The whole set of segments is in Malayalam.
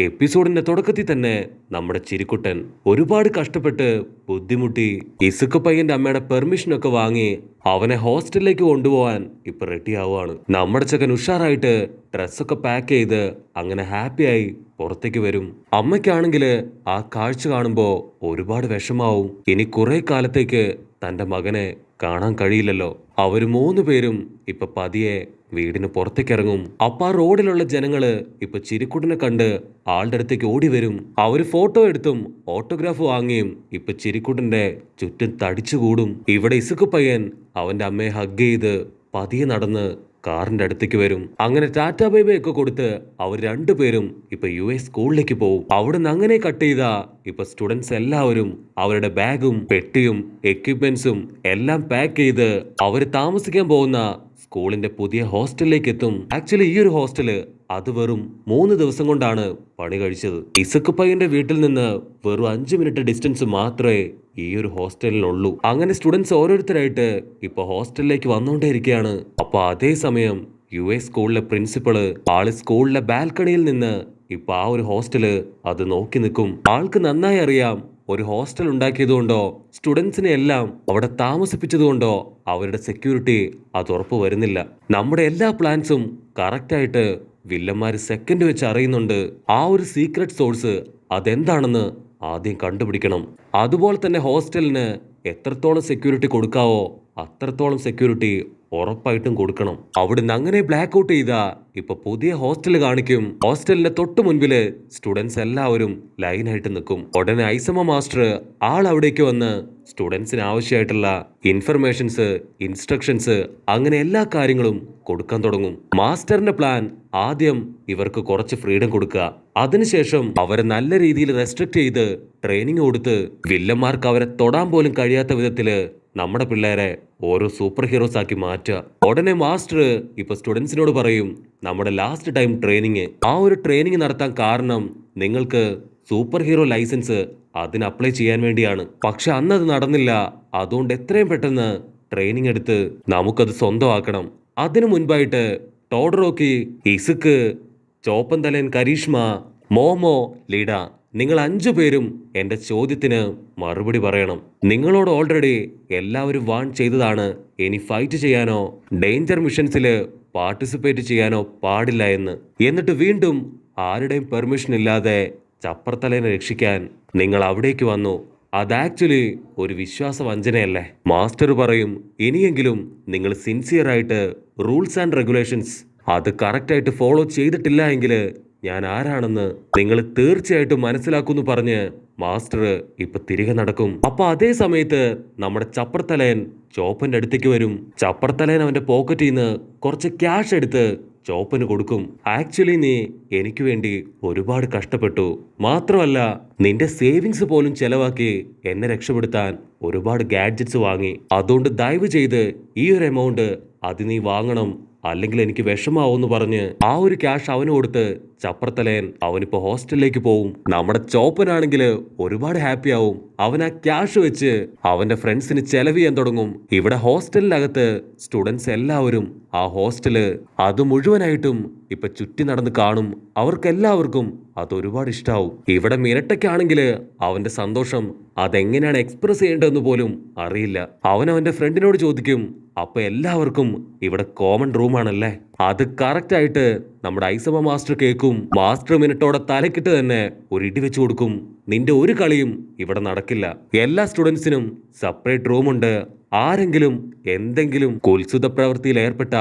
എപ്പിസോഡിന്റെ തുടക്കത്തിൽ തന്നെ നമ്മുടെ ചിരിക്കുട്ടൻ ഒരുപാട് കഷ്ടപ്പെട്ട് ബുദ്ധിമുട്ടി ഇസുക്ക് പയ്യന്റെ അമ്മയുടെ പെർമിഷനൊക്കെ വാങ്ങി അവനെ ഹോസ്റ്റലിലേക്ക് കൊണ്ടുപോകാൻ ഇപ്പൊ റെഡി ആവുകയാണ്. നമ്മുടെ ചെക്കൻ ഉഷാറായിട്ട് ഡ്രസ്സൊക്കെ പാക്ക് ചെയ്ത് അങ്ങനെ ഹാപ്പിയായി പുറത്തേക്ക് വരും. അമ്മയ്ക്കാണെങ്കിൽ ആ കാഴ്ച കാണുമ്പോ ഒരുപാട് വിഷമാവും. ഇനി കുറെ കാലത്തേക്ക് തന്റെ മകനെ കാണാൻ കഴിയില്ലല്ലോ. അവര് 3 പേരും ഇപ്പൊ പതിയെ വീടിന് പുറത്തേക്ക് ഇറങ്ങും. അപ്പൊ ആ റോഡിലുള്ള ജനങ്ങള് ഇപ്പൊ ചിരിക്കുട്ടനെ കണ്ട് ആളുടെ അടുത്തേക്ക് ഓടി വരും. അവര് ഫോട്ടോ എടുത്തും ഓട്ടോഗ്രാഫ് വാങ്ങിയും ഇപ്പൊ ചിരിക്കുട്ടന്റെ ചുറ്റും തടിച്ചുകൂടും. ഇവിടെ ഇസുക്ക് പയ്യൻ അവന്റെ അമ്മയെ ഹഗ് ചെയ്ത് പതിയെ നടന്ന് കാറിന്റെ അടുത്തേക്ക് വരും. അങ്ങനെ ടാറ്റാ ബൈ ബൈ ഒക്കെ കൊടുത്ത് അവർ 2 പേരും ഇപ്പൊ US സ്കൂളിലേക്ക് പോകും. അവിടുന്ന് അങ്ങനെ കട്ട് ചെയ്താ ഇപ്പൊ സ്റ്റുഡൻസ് എല്ലാവരും അവരുടെ ബാഗും പെട്ടിയും എക്യുപ്മെന്റ്സും എല്ലാം പാക്ക് ചെയ്ത് അവര് താമസിക്കാൻ പോകുന്ന സ്കൂളിന്റെ പുതിയ ഹോസ്റ്റലിലേക്ക് എത്തും. ആക്ച്വലി ഈ ഒരു ഹോസ്റ്റല് അത് വെറും 3 ദിവസം കൊണ്ടാണ് പണി കഴിച്ചത്. ഇസക്ക് പയ്യന്റെ വീട്ടിൽ നിന്ന് വെറും 5 മിനിറ്റ് ഡിസ്റ്റൻസ് മാത്രമേ ഈ ഒരു ഹോസ്റ്റലിനുള്ളൂ. അങ്ങനെ സ്റ്റുഡൻസ് ഓരോരുത്തരായിട്ട് ഇപ്പൊ ഹോസ്റ്റലിലേക്ക് വന്നുകൊണ്ടേയിരിക്കുകയാണ്. അപ്പൊ അതേ സമയം US സ്കൂളിലെ പ്രിൻസിപ്പള് ആള് സ്കൂളിലെ ബാൽക്കണിയിൽ നിന്ന് ഇപ്പൊ ആ ഒരു ഹോസ്റ്റല് അത് നോക്കി നിൽക്കും. ആൾക്ക് നന്നായി അറിയാം, ഒരു ഹോസ്റ്റൽ ഉണ്ടാക്കിയതുകൊണ്ടോ സ്റ്റുഡൻസിനെ എല്ലാം അവിടെ താമസിപ്പിച്ചതുകൊണ്ടോ അവരുടെ സെക്യൂരിറ്റി അത് ഉറപ്പ് വരുന്നില്ല. നമ്മുടെ എല്ലാ പ്ലാൻസും കറക്റ്റായിട്ട് വില്ലന്മാര് സെക്കൻഡ് വെച്ച് അറിയുന്നുണ്ട്. ആ ഒരു സീക്രട്ട് സോഴ്സ് അതെന്താണെന്ന് ആദ്യം കണ്ടുപിടിക്കണം. അതുപോലെ തന്നെ ഹോസ്റ്റലിന് എത്രത്തോളം സെക്യൂരിറ്റി കൊടുക്കാവോ അത്രത്തോളം സെക്യൂരിറ്റി ഉറപ്പായിട്ടും കൊടുക്കണം. അവിടുന്ന് അങ്ങനെ ബ്ലാക്ക് ഔട്ട് ചെയ്താ ഇപ്പൊ പുതിയ ഹോസ്റ്റൽ കാണിക്കും. ഹോസ്റ്റലിന്റെ തൊട്ട് മുൻപില് സ്റ്റുഡൻസ് എല്ലാവരും ലൈനായിട്ട് നിൽക്കും. ഉടനെ ഐസമ്മ മാസ്റ്റർ ആൾ അവിടേക്ക് വന്ന് സ്റ്റുഡൻസിന് ആവശ്യമായിട്ടുള്ള ഇൻഫർമേഷൻസ്, ഇൻസ്ട്രക്ഷൻസ് അങ്ങനെ എല്ലാ കാര്യങ്ങളും കൊടുക്കാൻ തുടങ്ങും. മാസ്റ്ററിന്റെ പ്ലാൻ ആദ്യം ഇവർക്ക് കുറച്ച് ഫ്രീഡം കൊടുക്കുക, അതിനുശേഷം അവരെ നല്ല രീതിയിൽ റെസ്ട്രിക്ട് ചെയ്ത് ട്രെയിനിങ് കൊടുത്ത് വില്ലന്മാർക്ക് അവരെ തൊടാൻ പോലും കഴിയാത്ത വിധത്തില് നമ്മുടെ പിള്ളേരെ ഓരോ സൂപ്പർ ഹീറോസ് ആക്കി മാറ്റുക. ഉടനെ മാസ്റ്റർ ഇപ്പൊ സ്റ്റുഡൻസിനോട് പറയും, നമ്മുടെ ലാസ്റ്റ് ടൈം ട്രെയിനിങ്, ആ ഒരു ട്രെയിനിങ് നടത്താൻ കാരണം നിങ്ങൾക്ക് സൂപ്പർ ഹീറോ ലൈസൻസ് അതിന് അപ്ലൈ ചെയ്യാൻ വേണ്ടിയാണ്. പക്ഷെ അന്നത് നടന്നില്ല. അതുകൊണ്ട് എത്രയും പെട്ടെന്ന് ട്രെയിനിങ് എടുത്ത് നമുക്കത് സ്വന്തമാക്കണം. അതിനു മുൻപായിട്ട് ടോഡറോക്കി, ഇസുക്ക്, ചോപ്പൻ തലയൻ കരീഷ്മ, മോമോ, ലീഡ, നിങ്ങൾ 5 പേരും എന്റെ ചോദ്യത്തിന് മറുപടി പറയണം. നിങ്ങളോട് ഓൾറെഡി എല്ലാവരും വാൺ ചെയ്തതാണ്, ഇനി ഫൈറ്റ് ചെയ്യാനോ ഡേഞ്ചർ മിഷൻസില് പാർട്ടിസിപ്പേറ്റ് ചെയ്യാനോ പാടില്ല എന്ന്. എന്നിട്ട് വീണ്ടും ആരുടെയും പെർമിഷൻ ഇല്ലാതെ ചപ്പർത്തലേനെ രക്ഷിക്കാൻ നിങ്ങൾ അവിടേക്ക് വന്നു. അത് ആക്ച്വലി ഒരു വിശ്വാസവഞ്ചനയല്ലേ? മാസ്റ്റർ പറയും, ഇനിയെങ്കിലും നിങ്ങൾ സിൻസിയറായിട്ട് റൂൾസ് ആൻഡ് റെഗുലേഷൻസ് അത് കറക്റ്റായിട്ട് ഫോളോ ചെയ്തിട്ടില്ല എങ്കിൽ ഞാൻ ആരാണെന്ന് നിങ്ങൾ തീർച്ചയായിട്ടും മനസ്സിലാക്കുമെന്ന് പറഞ്ഞ് മാസ്റ്റർ ഇപ്പൊ തിരികെ നടക്കും. അപ്പൊ അതേ സമയത്ത് നമ്മുടെ ചപ്പർത്തലയൻ ചോപ്പന്റെ അടുത്തേക്ക് വരും. ചപ്പർത്തലയൻ അവന്റെ പോക്കറ്റിൽ നിന്ന് കുറച്ച് ക്യാഷ് എടുത്ത് ചോപ്പന് കൊടുക്കും. ആക്ച്വലി നീ എനിക്ക് വേണ്ടി ഒരുപാട് കഷ്ടപ്പെട്ടു, മാത്രമല്ല നിന്റെ സേവിങ്സ് പോലും ചെലവാക്കി എന്നെ രക്ഷപ്പെടുത്താൻ ഒരുപാട് ഗാഡ്ജറ്റ്സ് വാങ്ങി. അതുകൊണ്ട് ദയവ് ചെയ്ത് ഈ ഒരു എമൗണ്ട് അത് നീ വാങ്ങണം, അല്ലെങ്കിൽ എനിക്ക് വിഷമാവെന്ന് പറഞ്ഞ് ആ ഒരു ക്യാഷ് അവന് കൊടുത്ത് ചപ്പർത്തലയൻ അവനിപ്പോ ഹോസ്റ്റലിലേക്ക് പോവും. നമ്മുടെ ചോപ്പനാണെങ്കിൽ ഒരുപാട് ഹാപ്പി ആവും. അവൻ ആ ക്യാഷ് വെച്ച് അവന്റെ ഫ്രണ്ട്സിന് ചെലവ് ചെയ്യാൻ തുടങ്ങും. ഇവിടെ ഹോസ്റ്റലിനകത്ത് സ്റ്റുഡൻസ് എല്ലാവരും ആ ഹോസ്റ്റല് അത് മുഴുവനായിട്ടും ഇപ്പൊ ചുറ്റി നടന്ന് കാണും. അവർക്കെല്ലാവർക്കും അത് ഒരുപാട് ഇഷ്ടാവും. ഇവിടെ മിനട്ടയ്ക്കാണെങ്കിൽ അവന്റെ സന്തോഷം അതെങ്ങനെയാണ് എക്സ്പ്രസ് ചെയ്യേണ്ടതെന്ന് പോലും അറിയില്ല. അവന്റെ ഫ്രണ്ടിനോട് ചോദിക്കും, അപ്പൊ എല്ലാവർക്കും ഇവിടെ കോമൺ റൂമാണല്ലേ? അത് കറക്റ്റ് ആയിട്ട് നമ്മുടെ ഐസമ മാസ്റ്റർ കേൾക്കും. മാസ്റ്റർ മിനിറ്റോടെ തലക്കിട്ട് തന്നെ ഒരു ഇടി വെച്ചു കൊടുക്കും. നിന്റെ ഒരു കളിയും ഇവിടെ നടക്കില്ല. എല്ലാ സ്റ്റുഡൻസിനും സെപ്പറേറ്റ് റൂമുണ്ട്. ആരെങ്കിലും എന്തെങ്കിലും കുൽസിത പ്രവൃത്തിയിൽ ഏർപ്പെട്ട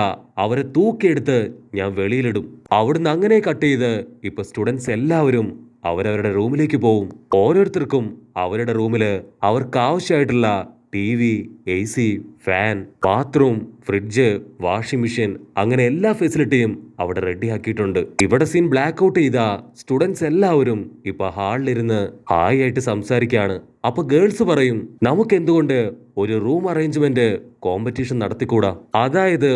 അവരെ തൂക്കിയെടുത്ത് ഞാൻ വെളിയിലിടും. അവിടുന്ന് അങ്ങനെ കട്ട് ചെയ്ത് ഇപ്പൊ സ്റ്റുഡൻസ് എല്ലാവരും അവരവരുടെ റൂമിലേക്ക് പോവും. ഓരോരുത്തർക്കും അവരുടെ റൂമില് അവർക്ക് ആവശ്യമായിട്ടുള്ള TV, AC, fan, bathroom, fridge, washing machine അങ്ങനെ എല്ലാ ഫെസിലിറ്റിയും അവിടെ റെഡി ആക്കിയിട്ടുണ്ട്. ഇവിടെ സീൻ ബ്ലാക്ക് ഔട്ട് ചെയ്ത സ്റ്റുഡൻസ് എല്ലാവരും ഇപ്പൊ ഹാളിലിരുന്ന് ഹായ് ആയിട്ട് സംസാരിക്കുകയാണ്. അപ്പൊ ഗേൾസ് പറയും, നമുക്ക് എന്തുകൊണ്ട് ഒരു റൂം അറേഞ്ച്മെന്റ് കോമ്പറ്റീഷൻ നടത്തിക്കൂടാ? അതായത്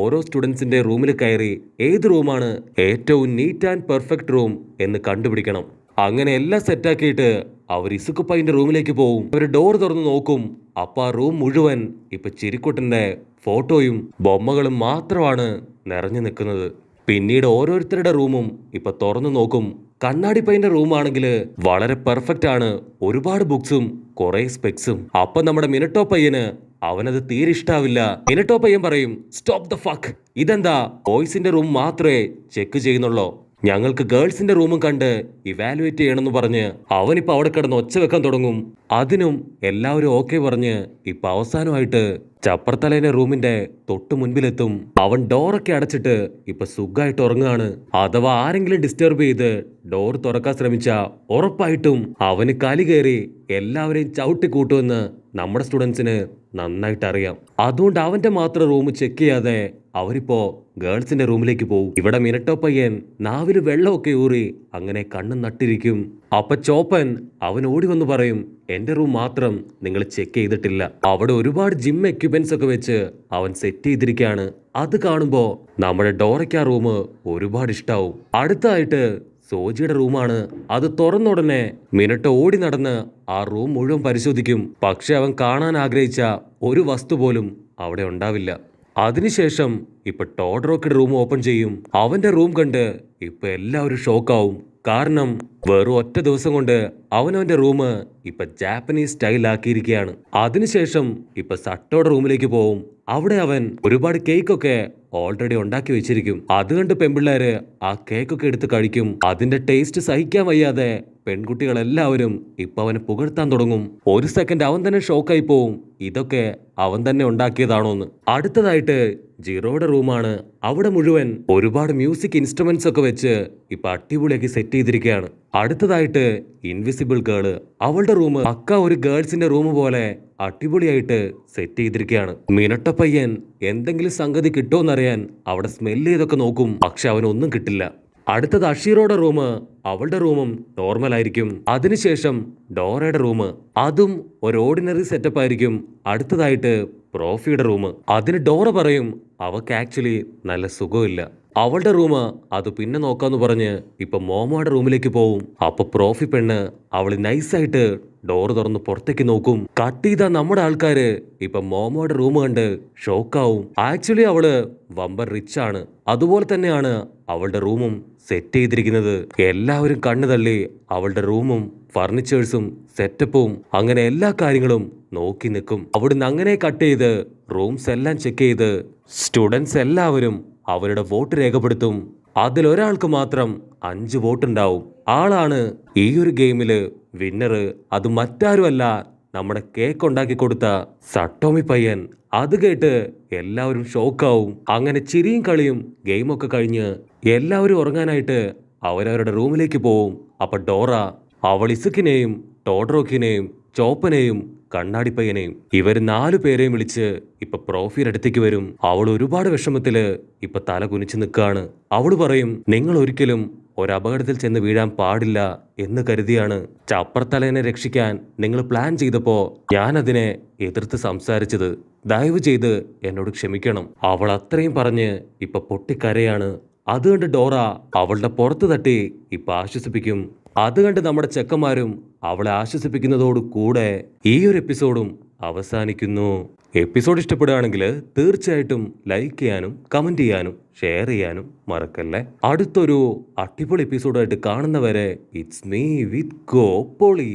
ഓരോ സ്റ്റുഡൻസിന്റെ റൂമിൽ കയറി ഏത് റൂമാണ് ഏറ്റവും നീറ്റ് ആൻഡ് പെർഫെക്റ്റ് റൂം എന്ന് കണ്ടുപിടിക്കണം. അങ്ങനെ എല്ലാം സെറ്റാക്കിയിട്ട് അവർ ഇസുക്ക് പയ്യന്റെ റൂമിലേക്ക് പോവും. അവര് ഡോർ തുറന്ന് നോക്കും. അപ്പൊ ആ റൂം മുഴുവൻ ഇപ്പൊ ചിരിക്കുട്ടന്റെ ഫോട്ടോയും ബൊമ്മകളും മാത്രമാണ് നിറഞ്ഞു നിൽക്കുന്നത്. പിന്നീട് ഓരോരുത്തരുടെ റൂമും ഇപ്പൊ തുറന്നു നോക്കും. കണ്ണാടി പയ്യന്റെ റൂമാണെങ്കിൽ വളരെ പെർഫെക്റ്റ് ആണ്. ഒരുപാട് ബുക്സും കുറെ സ്പെക്സും. അപ്പൊ നമ്മുടെ മിനട്ടോ പയ്യന് അവനത് തീരെ ഇഷ്ടാവില്ല. മിനട്ടോ പയ്യൻ പറയും, സ്റ്റോപ്പ് ദ ഫക്ക്, ഇതെന്താ ബോയ്സിന്റെ റൂം മാത്രമേ ചെക്ക് ചെയ്യുന്നുള്ളൂ, ഞങ്ങൾക്ക് ഗേൾസിന്റെ റൂമും കണ്ട് ഇവാലുവേറ്റ് ചെയ്യണമെന്ന് പറഞ്ഞ് അവനിപ്പോ അവിടെ കിടന്ന് ഒച്ച വെക്കാൻ തുടങ്ങും. അതിനും എല്ലാവരും ഓക്കെ പറഞ്ഞ് ഇപ്പൊ അവസാനമായിട്ട് ചപ്പർത്തലേന്റെ റൂമിന്റെ തൊട്ട് മുൻപിലെത്തും. അവൻ ഡോറൊക്കെ അടച്ചിട്ട് ഇപ്പൊ സുഖമായിട്ട് ഉറങ്ങുകയാണ്. അഥവാ ആരെങ്കിലും ഡിസ്റ്റർബ് ചെയ്ത് ഡോർ തുറക്കാൻ ശ്രമിച്ച ഉറപ്പായിട്ടും അവന് കലി കയറി എല്ലാവരെയും ചവിട്ടി കൂട്ടുമെന്ന് നമ്മുടെ സ്റ്റുഡൻസിന് നന്നായിട്ട് അറിയാം. അതുകൊണ്ട് അവന്റെ മാത്രം റൂം ചെക്ക് ചെയ്യാതെ അവരിപ്പോ ഗേൾസിന്റെ റൂമിലേക്ക് പോകും. ഇവിടെ മിനട്ടോ പയ്യൻ നാവില് വെള്ളമൊക്കെ ഊറി അങ്ങനെ കണ്ണും നട്ടിരിക്കും. അപ്പൊ ചോപ്പൻ അവൻ ഓടി വന്ന് പറയും, എന്റെ റൂം മാത്രം നിങ്ങൾ ചെക്ക് ചെയ്തിട്ടില്ല. അവിടെ ഒരുപാട് ജിം എക്യുപ്മെന്റ്സ് ഒക്കെ വെച്ച് അവൻ സെറ്റ് ചെയ്തിരിക്കുകയാണ്. അത് കാണുമ്പോ നമ്മുടെ ഡോറയ്ക്ക് ആ റൂം ഒരുപാട് ഇഷ്ടാവും. അടുത്തായിട്ട് സോജിയുടെ റൂമാണ്. അത് തുറന്ന ഉടനെ മിനട്ടോ ഓടി നടന്ന് ആ റൂം മുഴുവൻ പരിശോധിക്കും. പക്ഷെ അവൻ കാണാൻ ആഗ്രഹിച്ച ഒരു വസ്തു പോലും അവിടെ ഉണ്ടാവില്ല. അതിനുശേഷം ഇപ്പൊ ടോഡ്രോക്കിന്റെ റൂം ഓപ്പൺ ചെയ്യും. അവന്റെ റൂം കണ്ട് ഇപ്പൊ എല്ലാവരും ഷോക്കാവും. കാരണം വെറും ഒറ്റ ദിവസം കൊണ്ട് അവനവന്റെ റൂം ഇപ്പൊ ജാപ്പനീസ് സ്റ്റൈൽ ആക്കിയിരിക്കുകയാണ്. അതിനുശേഷം ഇപ്പൊ സട്ടോയുടെ റൂമിലേക്ക് പോവും. അവിടെ അവൻ ഒരുപാട് കേക്കൊക്കെ ഓൾറെഡി ഉണ്ടാക്കി വെച്ചിരിക്കും. അത് കണ്ട് പെൺപിള്ളേര് ആ കേക്കൊക്കെ എടുത്ത് കഴിക്കും. അതിന്റെ ടേസ്റ്റ് സഹിക്കാൻ വയ്യാതെ പെൺകുട്ടികളെല്ലാവരും ഇപ്പൊ അവനെ പുകഴ്ത്താൻ തുടങ്ങും. ഒരു സെക്കൻഡ് അവൻ തന്നെ ഷോക്കായി പോവും, ഇതൊക്കെ അവൻ തന്നെ ഉണ്ടാക്കിയതാണോന്ന്. അടുത്തതായിട്ട് ജിറോയുടെ റൂമാണ്. അവിടെ മുഴുവൻ ഒരുപാട് മ്യൂസിക് ഇൻസ്ട്രുമെന്റ്സ് ഒക്കെ വെച്ച് ഇപ്പൊ അടിപൊളിയാക്കി സെറ്റ് ചെയ്തിരിക്കുകയാണ്. അടുത്തതായിട്ട് ഇൻവിസിബിൾ ഗേള്, അവളുടെ റൂം പക്ക ഒരു ഗേൾസിന്റെ റൂം പോലെ അടിപൊളിയായിട്ട് സെറ്റ് ചെയ്തിരിക്കുകയാണ്. മിനട്ടോ പയ്യൻ എന്തെങ്കിലും സംഗതി കിട്ടുമോന്നറിയാൻ അവിടെ സ്മെല്ല് ചെയ്തൊക്കെ നോക്കും. പക്ഷെ അവനൊന്നും കിട്ടില്ല. അടുത്തത് അഷീറോയുടെ റൂം. അവളുടെ റൂമും നോർമൽ ആയിരിക്കും. അതിനുശേഷം ഡോറയുടെ റൂം, അതും ഒരു ഓർഡിനറി സെറ്റപ്പ് ആയിരിക്കും. അടുത്തതായിട്ട് പ്രോഫിയുടെ റൂം. അതിന് ഡോറ പറയും അവക്ക് ആക്ച്വലി നല്ല സുഖമില്ല. അവളുടെ റൂം അത് പിന്നെ നോക്കാന്ന് പറഞ്ഞ് ഇപ്പൊ മോമോയുടെ റൂമിലേക്ക് പോവും. അപ്പൊ പ്രോഫി പെണ്ണ് അവള് നൈസായിട്ട് ഡോറ് തുറന്ന് പുറത്തേക്ക് നോക്കും. കട്ട് ചെയ്ത നമ്മുടെ ആൾക്കാര് ഇപ്പൊ മോമോയുടെ റൂം കണ്ട് ഷോക്കാവും. ആക്ച്വലി അവള് വമ്പൻ റിച്ച് ആണ്. അതുപോലെ തന്നെയാണ് അവളുടെ റൂമും സെറ്റ് ചെയ്തിരിക്കുന്നത്. എല്ലാവരും കണ്ണു തള്ളി അവളുടെ റൂമും ഫർണിച്ചേഴ്സും സെറ്റപ്പും അങ്ങനെ എല്ലാ കാര്യങ്ങളും നോക്കി നിൽക്കും. അവിടുന്ന് അങ്ങനെ കട്ട് ചെയ്ത് റൂംസ് എല്ലാം ചെക്ക് ചെയ്ത് സ്റ്റുഡൻസ് എല്ലാവരും അവരുടെ വോട്ട് രേഖപ്പെടുത്തും. അതിലൊരാൾക്ക് മാത്രം 5 വോട്ടുണ്ടാവും. ആളാണ് ഈ ഒരു ഗെയിമില് വിന്നറ്. അത് മറ്റാരുമല്ല, നമ്മുടെ കേക്ക് ഉണ്ടാക്കി കൊടുത്ത സട്ടോമി പയ്യൻ. അത് കേട്ട് എല്ലാവരും ഷോക്കാവും. അങ്ങനെ ചിരിയും കളിയും ഗെയിമൊക്കെ കഴിഞ്ഞ് എല്ലാവരും ഉറങ്ങാനായിട്ട് അവരവരുടെ റൂമിലേക്ക് പോവും. അപ്പൊ ഡോറ അവൾ ഇസുക്കിനെയും ടോഡ്രോക്കിനെയും ചോപ്പനെയും കണ്ണാടിപ്പയ്യനെയും ഇവർ 4 പേരെയും വിളിച്ച് ഇപ്പൊ പ്രോഫിയുടെ അടുത്തേക്ക് വരും. അവൾ ഒരുപാട് വിഷമത്തില് ഇപ്പൊ തല കുനിച്ചു നിൽക്കുകയാണ്. അവള് പറയും, നിങ്ങൾ ഒരിക്കലും ഒരപകടത്തിൽ ചെന്ന് വീഴാൻ പാടില്ല എന്ന് കരുതിയാണ് ചപ്പർത്തലേനെ രക്ഷിക്കാൻ നിങ്ങൾ പ്ലാൻ ചെയ്തപ്പോ ഞാൻ അതിനെ എതിർത്ത് സംസാരിച്ചത്. ദയവ് ചെയ്ത് എന്നോട് ക്ഷമിക്കണം. അവൾ അത്രയും പറഞ്ഞ് ഇപ്പൊ പൊട്ടിക്കരയാണ്. അത് കണ്ട് ഡോറ അവളുടെ പുറത്ത് തട്ടി ഇപ്പൊ ആശ്വസിപ്പിക്കും. അത് കണ്ട് നമ്മുടെ ചെക്കന്മാരും അവളെ ആശ്വസിപ്പിക്കുന്നതോട് കൂടെ ഈ ഒരു എപ്പിസോഡും അവസാനിക്കുന്നു. എപ്പിസോഡ് ഇഷ്ടപ്പെടുകയാണെങ്കിൽ തീർച്ചയായിട്ടും ലൈക്ക് ചെയ്യാനും കമന്റ് ചെയ്യാനും ഷെയർ ചെയ്യാനും മറക്കല്ലേ. അടുത്തൊരു അടിപൊളി എപ്പിസോഡായിട്ട് കാണുന്നവരെ ഇറ്റ്സ് മീ വിത്ത് ഗോ പൊളി.